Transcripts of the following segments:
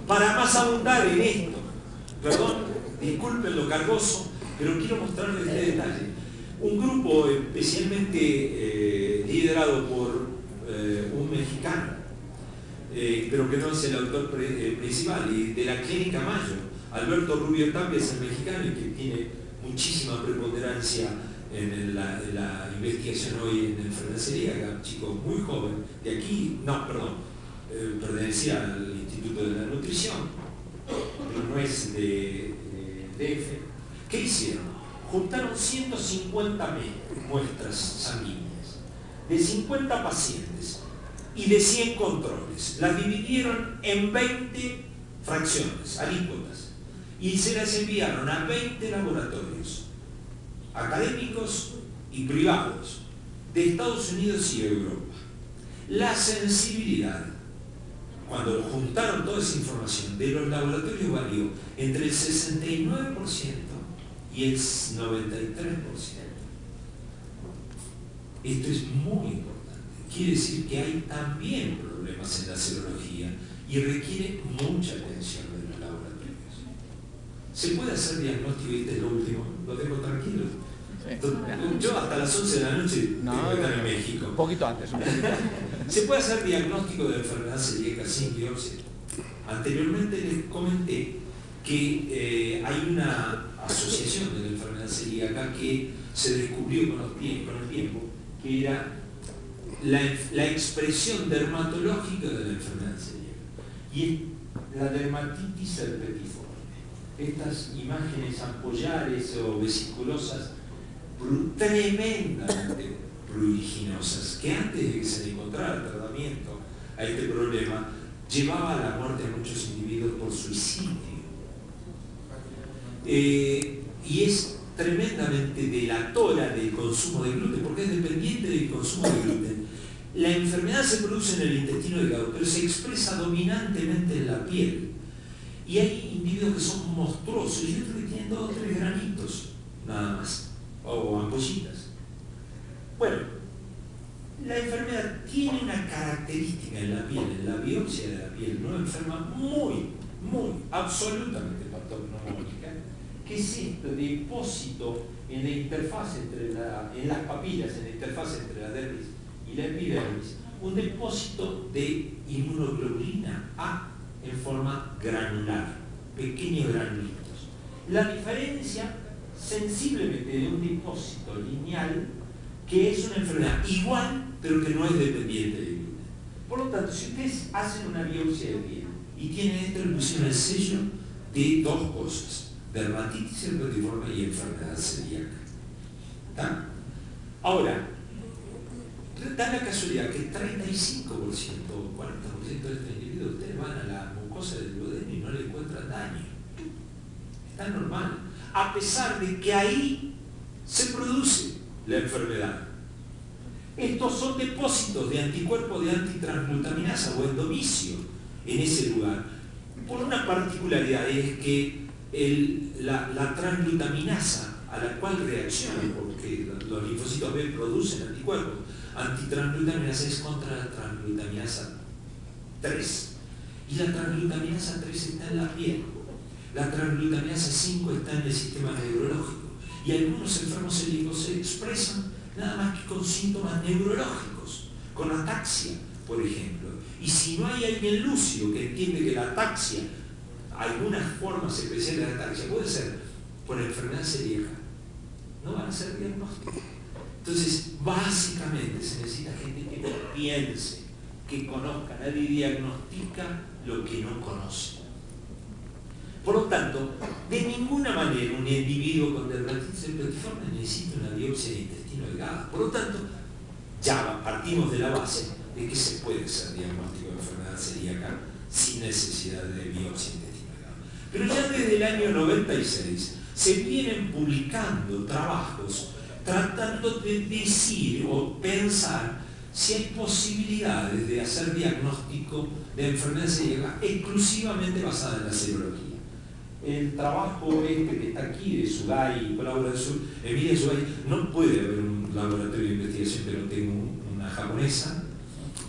Para más abundar en esto, perdón, disculpen lo cargoso, pero quiero mostrarles este detalle. Un grupo especialmente liderado por un mexicano, pero que no es el autor principal, y de la Clínica Mayo, Alberto Rubio Tapia es el mexicano y que tiene muchísima preponderancia en la investigación hoy en enfermedad celíaca, chico muy joven, de aquí, no, perdón, pertenecía al Instituto de la Nutrición, pero no es de DF. ¿Qué hicieron? Juntaron 150 muestras sanguíneas de 50 pacientes y de 100 controles. Las dividieron en 20 fracciones, alícuotas, y se las enviaron a 20 laboratorios académicos y privados de Estados Unidos y Europa. La sensibilidad, cuando juntaron toda esa información de los laboratorios, varió entre el 69% y el 93%. Esto es muy importante. Quiere decir que hay también problemas en la serología y requiere mucha atención de los laboratorios. ¿Se puede hacer diagnóstico? Y este es lo último, lo dejo tranquilo. Yo hasta las 11 de la noche tengo que estar en México. Un poquito antes. ¿Se puede hacer diagnóstico de enfermedad celíaca sin biopsia? Anteriormente les comenté que hay una asociación de la enfermedad celíaca que se descubrió con el tiempo, que era la expresión dermatológica de la enfermedad celíaca. Y la dermatitis herpetiforme. Estas imágenes ampollares o vesiculosas tremendamente pruriginosas, que antes de que se le encontrara tratamiento a este problema, llevaba a la muerte de muchos individuos por suicidio. Y es tremendamente delatora del consumo de gluten, porque es dependiente del consumo de gluten. La enfermedad se produce en el intestino delgado, pero se expresa dominantemente en la piel. Y hay individuos que son monstruosos y otros que tienen 2 o 3 granitos, nada más, o ampollitas. Bueno, la enfermedad tiene una característica en la piel, en la biopsia de la piel, no enferma muy, absolutamente patognomónica, que es esto depósito en la interfaz en las papillas, en la interfaz entre la dermis y la epidermis, un depósito de inmunoglobulina A en forma granular, pequeños granulitos. La diferencia sensiblemente de un depósito lineal, que es una enfermedad igual, pero que no es dependiente de gluten. Por lo tanto, si ustedes hacen una biopsia de piel y tienen esto, le pusieron el sello de 2 cosas: dermatitis herpetiforme y enfermedad celíaca. ¿Está? Ahora, da la casualidad que 35% o 40% de estos individuos, ustedes van a la mucosa del duodeno y no le encuentran daño. Está normal, a pesar de que ahí se produce la enfermedad. Estos son depósitos de anticuerpos de antitransglutaminasa o endomicio en ese lugar. Por una particularidad es que la transglutaminasa a la cual reaccionan, porque los linfocitos B producen anticuerpos, antitransglutaminasa es contra la transglutaminasa 3. Y la transglutaminasa 3 está en la piel. La transglutaminasa 5 está en el sistema neurológico. Y algunos enfermos celíacos se expresan nada más que con síntomas neurológicos, con ataxia, por ejemplo. Y si no hay alguien lúcido que entiende que la ataxia, algunas formas especiales de ataxia, puede ser por enfermedad celíaca, no van a ser diagnósticos. Entonces, básicamente se necesita gente que piense, que conozca. Nadie diagnostica lo que no conoce. Por lo tanto, de ninguna manera un individuo con dermatitis herpetiforme necesita una biopsia de intestino delgado. Por lo tanto, ya partimos de la base de que se puede hacer diagnóstico de enfermedad celíaca sin necesidad de biopsia de intestino delgado. Pero ya desde el año 96 se vienen publicando trabajos tratando de decir o pensar si hay posibilidades de hacer diagnóstico de enfermedad celíaca exclusivamente basada en la serología. El trabajo que está aquí de Sugay, Emilia Sugay, no puede haber un laboratorio de investigación que no tenga una japonesa,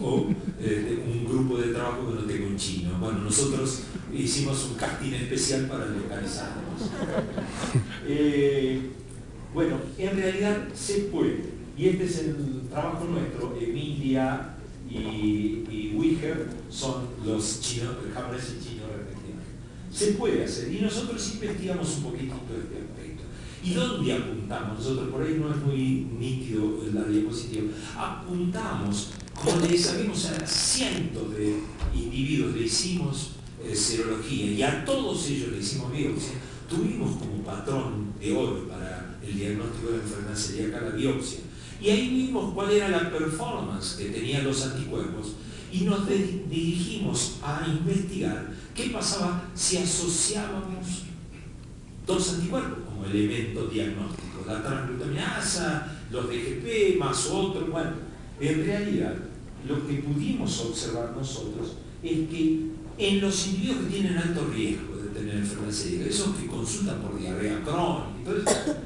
o un grupo de trabajo que no tenga un chino. Bueno, nosotros hicimos un casting especial para localizarnos. Bueno, en realidad se puede, y este es el trabajo nuestro. Emilia y Wigger son los chinos, el japonés y chino respectivamente. Se puede hacer, y nosotros investigamos un poquitito este aspecto. ¿Y dónde apuntamos? Nosotros, por ahí no es muy nítido la diapositiva, apuntamos, como le sabemos a cientos de individuos, le hicimos serología, y a todos ellos le hicimos biopsia. Tuvimos como patrón de oro para el diagnóstico de la enfermedad celíaca la biopsia. Y ahí vimos cuál era la performance que tenían los anticuerpos y nos dirigimos a investigar qué pasaba si asociábamos dos anticuerpos como elemento diagnóstico, la transglutaminasa, los DGP más otros. Bueno, en realidad lo que pudimos observar nosotros es que en los individuos que tienen alto riesgo de tener enfermedad celíaca, esos que consultan por diarrea crónica y todo eso,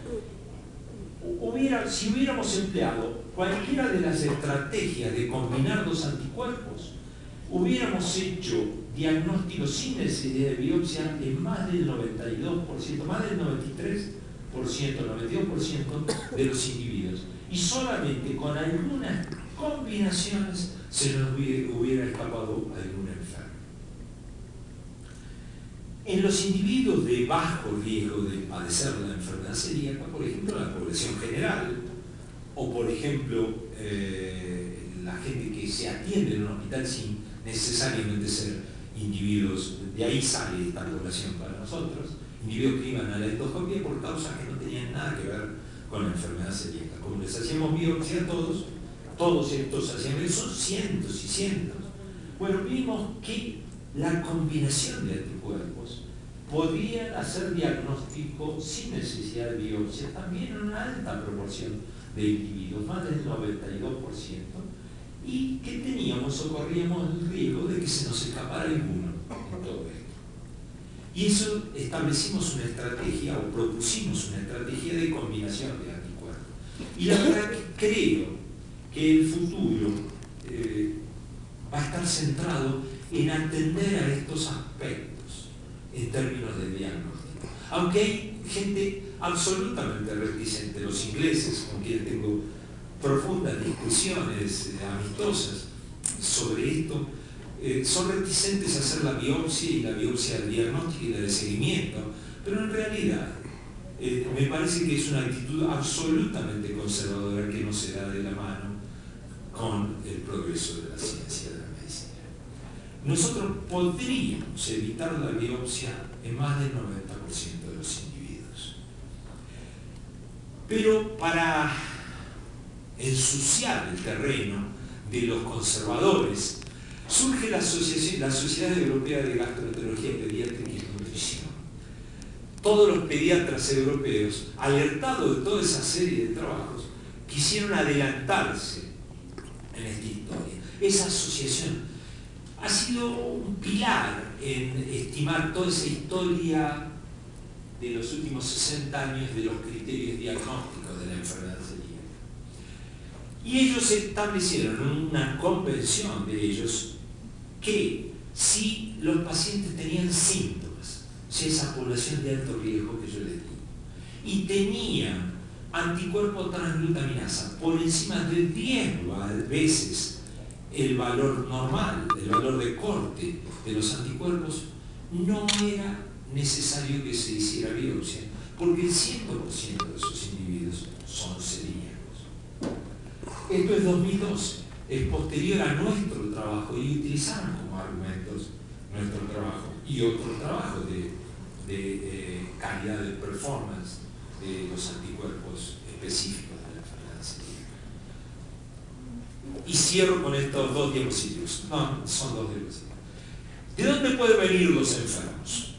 si hubiéramos empleado cualquiera de las estrategias de combinar dos anticuerpos, hubiéramos hecho diagnósticos sin necesidad de biopsia en más del 92%, más del 93%, 92% de los individuos. Y solamente con algunas combinaciones se nos hubiera escapado algún enfermo. En los individuos de bajo riesgo de padecer la enfermedad celíaca, por ejemplo, la población general, o por ejemplo, la gente que se atiende en un hospital sin necesariamente ser individuos, de ahí sale esta población para nosotros, individuos que iban a la endoscopia por causas que no tenían nada que ver con la enfermedad celíaca. Como les hacíamos biopsia a todos estos hacían, son cientos y cientos. Bueno, vimos que la combinación de anticuerpos podrían hacer diagnóstico sin necesidad de biopsia, también en una alta proporción de individuos, más del 92%, y que corríamos el riesgo de que se nos escapara alguno en todo esto. Y eso establecimos una estrategia, o propusimos una estrategia de combinación de anticuerpos. Y la verdad que creo que el futuro va a estar centrado en atender a estos aspectos en términos de diagnóstico. Aunque hay gente absolutamente reticente, los ingleses, con quienes tengo profundas discusiones amistosas sobre esto, son reticentes a hacer la biopsia y la biopsia diagnóstica y la de seguimiento, pero en realidad me parece que es una actitud absolutamente conservadora que no se da de la mano con el progreso de la ciencia de la medicina. Nosotros podríamos evitar la biopsia en más del 90% de los individuos. Pero para ensuciar el terreno de los conservadores, surge la Sociedad Europea de Gastroenterología Pediátrica y Nutrición. Todos los pediatras europeos, alertados de toda esa serie de trabajos, quisieron adelantarse en esta historia. Esa asociación ha sido un pilar en estimar toda esa historia de los últimos 60 años de los criterios diagnósticos de la enfermedad celíaca. Y ellos establecieron una convención de ellos que si los pacientes tenían síntomas, si esa población de alto riesgo que yo les di, y tenían anticuerpo transglutaminasa por encima de 10 veces el valor normal, el valor de corte de los anticuerpos, no era necesario que se hiciera biopsia, porque el 100% de esos individuos son celíacos. Esto es 2012, es posterior a nuestro trabajo y utilizaron como argumentos nuestro trabajo y otros trabajos de calidad de performance de los anticuerpos específicos de la enfermedad celíaca. Y cierro con estos dos diapositivos. No, son dos diapositivos. ¿De dónde pueden venir los enfermos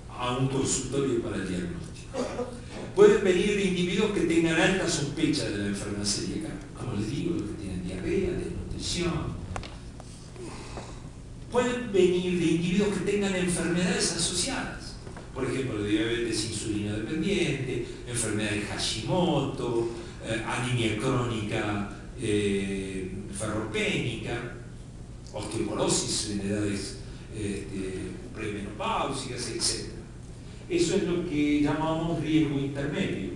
a un consultorio para el diagnóstico? Pueden venir de individuos que tengan alta sospecha de la enfermedad celíaca, como les digo, los que tienen diarrea, desnutrición. Pueden venir de individuos que tengan enfermedades asociadas, por ejemplo, diabetes insulino dependiente, enfermedad de Hashimoto, anemia crónica ferropénica, osteoporosis en edades premenopáusicas, etc. Eso es lo que llamamos riesgo intermedio,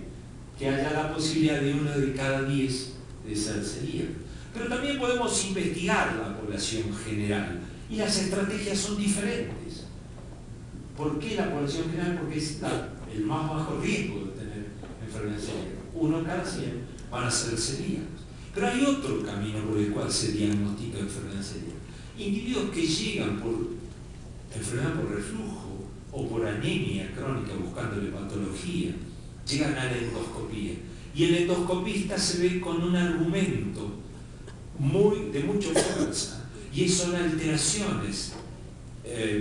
que haya la posibilidad de 1 de cada 10 de ser celíaco. Pero también podemos investigar la población general y las estrategias son diferentes. ¿Por qué la población general? Porque es el más bajo riesgo de tener enfermedad celíaca. 1 cada 100 van a ser celíacos. Pero hay otro camino por el cual se diagnostica enfermedad celíaca. Individuos que llegan por enfermedad por reflujo o por anemia crónica buscándole patología, llegan a la endoscopía. Y el endoscopista se ve con un argumento de mucha fuerza, y son alteraciones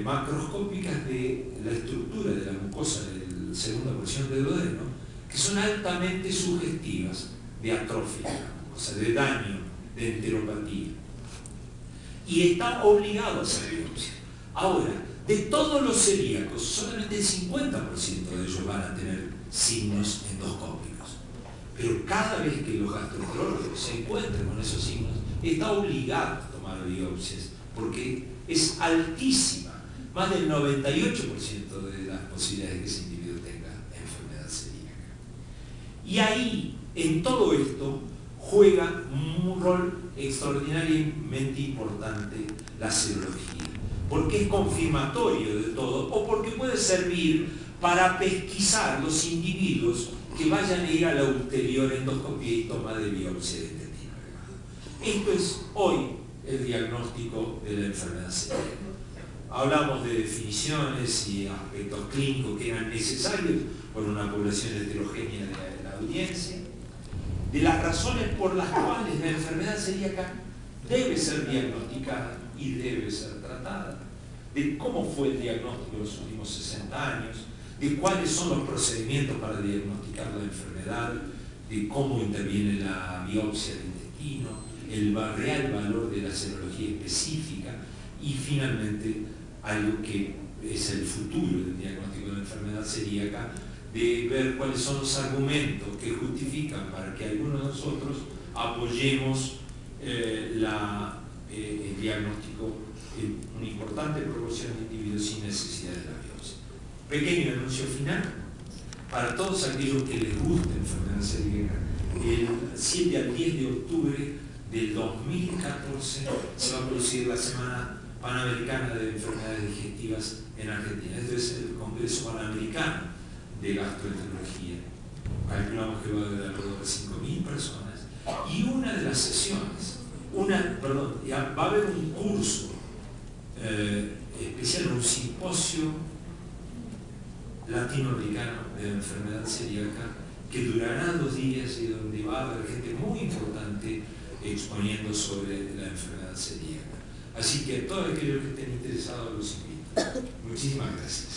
macroscópicas de la estructura de la mucosa de la segunda porción del duodeno, que son altamente sugestivas de atrofia, o sea, de daño, de enteropatía. Y está obligado a hacer biopsia. Ahora, de todos los celíacos, solamente el 50% de ellos van a tener signos endoscópicos. Pero cada vez que los gastroenterólogos se encuentren con esos signos, está obligado a tomar biopsias, porque es altísima, más del 98% de las posibilidades de que ese individuo tenga enfermedad celíaca. Y ahí, en todo esto, juega un rol extraordinariamente importante la serología, porque es confirmatorio de todo, o porque puede servir para pesquisar los individuos que vayan a ir a la ulterior endoscopía y toma de biopsia de intestino delgado. Esto es hoy el diagnóstico de la enfermedad celíaca. Hablamos de definiciones y aspectos clínicos que eran necesarios por una población heterogénea de la audiencia, de las razones por las cuales la enfermedad celíaca debe ser diagnosticada y debe ser tratada, de cómo fue el diagnóstico en los últimos 60 años, de cuáles son los procedimientos para diagnosticar la enfermedad, de cómo interviene la biopsia del intestino, el real valor de la serología específica y finalmente algo que es el futuro del diagnóstico de la enfermedad celíaca, de ver cuáles son los argumentos que justifican para que algunos de nosotros apoyemos el diagnóstico en una importante proporción de individuos sin necesidad de la biopsia. Pequeño anuncio final, para todos aquellos que les guste enfermedad celíaca, el 7 al 10 de octubre del 2014 se va a producir la Semana Panamericana de Enfermedades Digestivas en Argentina. Este es el Congreso Panamericano de Gastroenterología. Calculamos que va a haber alrededor de 5.000 personas. Y una de las sesiones, va a haber un curso especial, un simposio latinoamericano de la enfermedad celíaca que durará 2 días y donde va a haber gente muy importante exponiendo sobre la enfermedad celíaca. Así que a todos aquellos que estén interesados los invito. Muchísimas gracias.